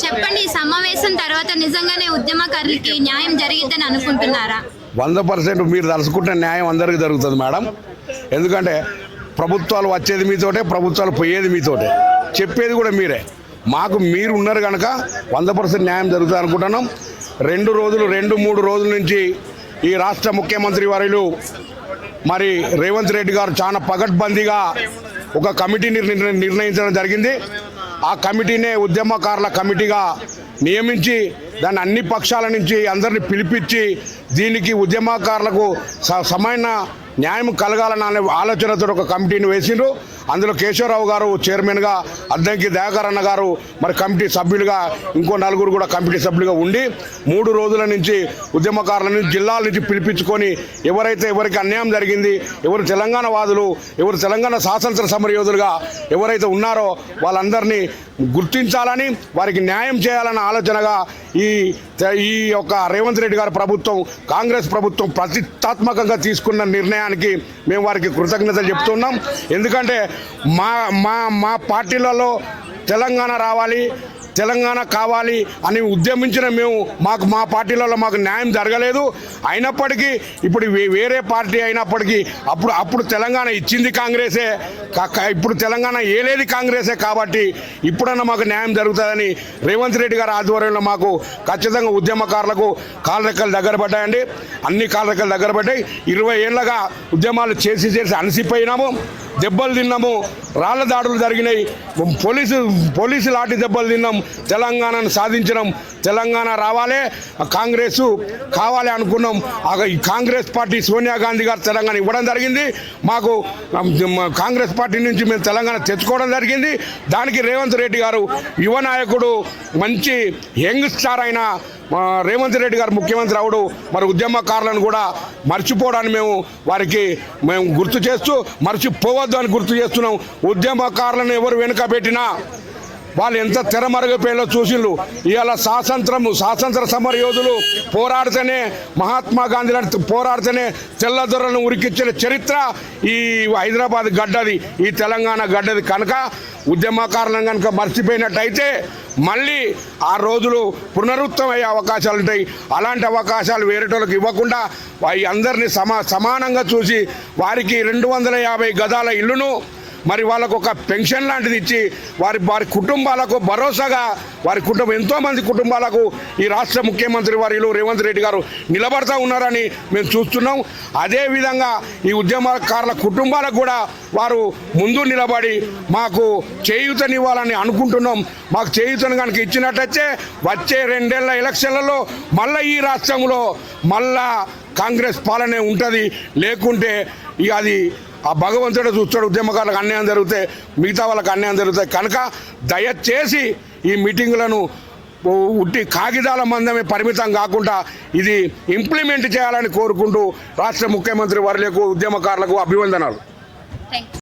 చెప్పండి, ఈ సమావేశం తర్వాత నిజంగానే ఉద్యమకారులకి న్యాయం జరిగిద్దని అనుకుంటున్నారా? 100% మీరు తలుచుకుంటే న్యాయం అందరికీ జరుగుతుంది మేడం. ఎందుకంటే ప్రభుత్వాలు వచ్చేది మీతోటే, ప్రభుత్వాలు పోయేది మీతోటే, చెప్పేది కూడా మీరే. మాకు మీరు ఉన్నారు కనుక 100% న్యాయం జరుగుతుంది అనుకుంటున్నాం. 2-3 రోజుల నుంచి ఈ రాష్ట్ర ముఖ్యమంత్రి వర్యులు మరి రేవంత్ రెడ్డి గారు చాలా పగడ్బందీగా ఒక కమిటీని నిర్ణయించడం జరిగింది. ఆ కమిటీనే ఉద్యమకారుల కమిటీగా నియమించి దాన్ని అన్ని పక్షాల నుంచి అందరినీ పిలిపించి దీనికి ఉద్యమకారులకు సమైన న్యాయం కలగాలన్న ఆలోచనతో ఒక కమిటీని వేసిండ్రు. అందులో కేశవరావు గారు చైర్మన్గా, అద్దంకి దయాకర్ అన్న గారు మరి కమిటీ సభ్యులుగా, ఇంకో 4 కూడా కమిటీ సభ్యులుగా ఉండి 3 రోజుల నుంచి ఉద్యమకారుల నుంచి జిల్లాల నుంచి పిలిపించుకొని ఎవరికి అన్యాయం జరిగింది, ఎవరు తెలంగాణ వాదులు, ఎవరు తెలంగాణ శాసనసభ సమరయోధులుగా ఎవరైతే ఉన్నారో వాళ్ళందరినీ గుర్తించాలని, వారికి న్యాయం చేయాలన్న ఆలోచనగా ఈ యొక్క రేవంత్ రెడ్డి గారి ప్రభుత్వం, కాంగ్రెస్ ప్రభుత్వం ప్రతిష్టాత్మకంగా తీసుకున్న నిర్ణయానికి మేము వారికి కృతజ్ఞతలు చెప్తున్నాం. ఎందుకంటే మా పార్టీలలో తెలంగాణ రావాలి, తెలంగాణ కావాలి అని ఉద్యమించిన మేము మా పార్టీలలో మాకు న్యాయం జరగలేదు. అయినప్పటికీ ఇప్పుడు వేరే పార్టీ అయినప్పటికీ అప్పుడు తెలంగాణ ఇచ్చింది కాంగ్రెసే, ఇప్పుడు తెలంగాణ ఏలేది కాంగ్రెసే. కాబట్టి ఇప్పుడన్నా మాకు న్యాయం జరుగుతుందని రేవంత్ రెడ్డి గారి ఆధ్వర్యంలో మాకు ఖచ్చితంగా ఉద్యమకారులకు కాళ్ళరెక్కలు దగ్గర పడ్డాయండి. అన్ని కాళ్ళరెక్కలు దగ్గర పడ్డాయి. 20 ఏళ్ళగా ఉద్యమాలు చేసి అలసిపోయినాము, దెబ్బలు తిన్నాము, రాళ్ల దాడులు జరిగినాయి, పోలీసు లాఠీ దెబ్బలు తిన్నాం, తెలంగాణను సాధించినాం. తెలంగాణ రావాలి, కాంగ్రెస్ కావాలి అనుకున్నాం. ఈ కాంగ్రెస్ పార్టీ సోనియా గాంధీ గారు తెలంగాణ ఇవ్వడం జరిగింది. మాకు కాంగ్రెస్ పార్టీ నుంచి మేము తెలంగాణ తెచ్చుకోవడం జరిగింది. దానికి రేవంత్ రెడ్డి గారు యువ నాయకుడు, మంచి యంగ్ స్టార్ అయిన రేవంత్ రెడ్డి గారు ముఖ్యమంత్రి అవడు మరి ఉద్యమకారులను కూడా మర్చిపోవడాన్ని మేము గుర్తు చేస్తూ, మర్చిపోవద్దు అని గుర్తు చేస్తున్నాం. ఉద్యమకారులను ఎవరు వెనుక పెట్టినా వాళ్ళు ఎంత తెరమరుగైపోయాలో చూసిండ్రు. ఇవాళ స్వాతంత్ర సమర యోధులు పోరాడితేనే, మహాత్మా గాంధీ లాంటి పోరాడితేనే తెల్లదొరలను ఉరికిచ్చిన చరిత్ర ఈ హైదరాబాద్ గడ్డది, ఈ తెలంగాణ గడ్డది. కనుక ఉద్యమకారులను కనుక మర్చిపోయినట్టయితే మళ్ళీ ఆ రోజులు పునరుత్తం అయ్యే అవకాశాలు ఉంటాయి. అలాంటి అవకాశాలు వేరేటోళ్ళకి ఇవ్వకుండా అందరినీ సమానంగా చూసి వారికి 250 గదాల ఇల్లును, మరి వాళ్ళకు ఒక పెన్షన్ లాంటిది ఇచ్చి వారి కుటుంబాలకు భరోసాగా, ఎంతోమంది కుటుంబాలకు ఈ రాష్ట్ర ముఖ్యమంత్రి వర్యులు రేవంత్ రెడ్డి గారు నిలబడతా ఉన్నారని మేము చూస్తున్నాం. అదేవిధంగా ఈ ఉద్యమకారుల కుటుంబాలకు కూడా వారు ముందు నిలబడి మాకు చేయూతనివ్వాలని అనుకుంటున్నాం. మాకు చేయూతను కనుక ఇచ్చినట్టయితే వచ్చే 2 ఏళ్ల ఎలక్షన్లలో మళ్ళీ ఈ రాష్ట్రంలో మళ్ళా కాంగ్రెస్ పాలనే ఉంటుంది. లేకుంటే ఇక అది ఆ భగవంతుడే చూస్తాడు. ఉద్యమకారులకు అన్యాయం జరిగితే మిగతా వాళ్ళకి అన్యాయం జరుగుతాయి. కనుక దయచేసి ఈ మీటింగులను ఉట్టి కాగితాల మందమే పరిమితం కాకుండా ఇది ఇంప్లిమెంట్ చేయాలని కోరుకుంటూ రాష్ట్ర ముఖ్యమంత్రి వర్యులకు, ఉద్యమకారులకు అభివందనాలు.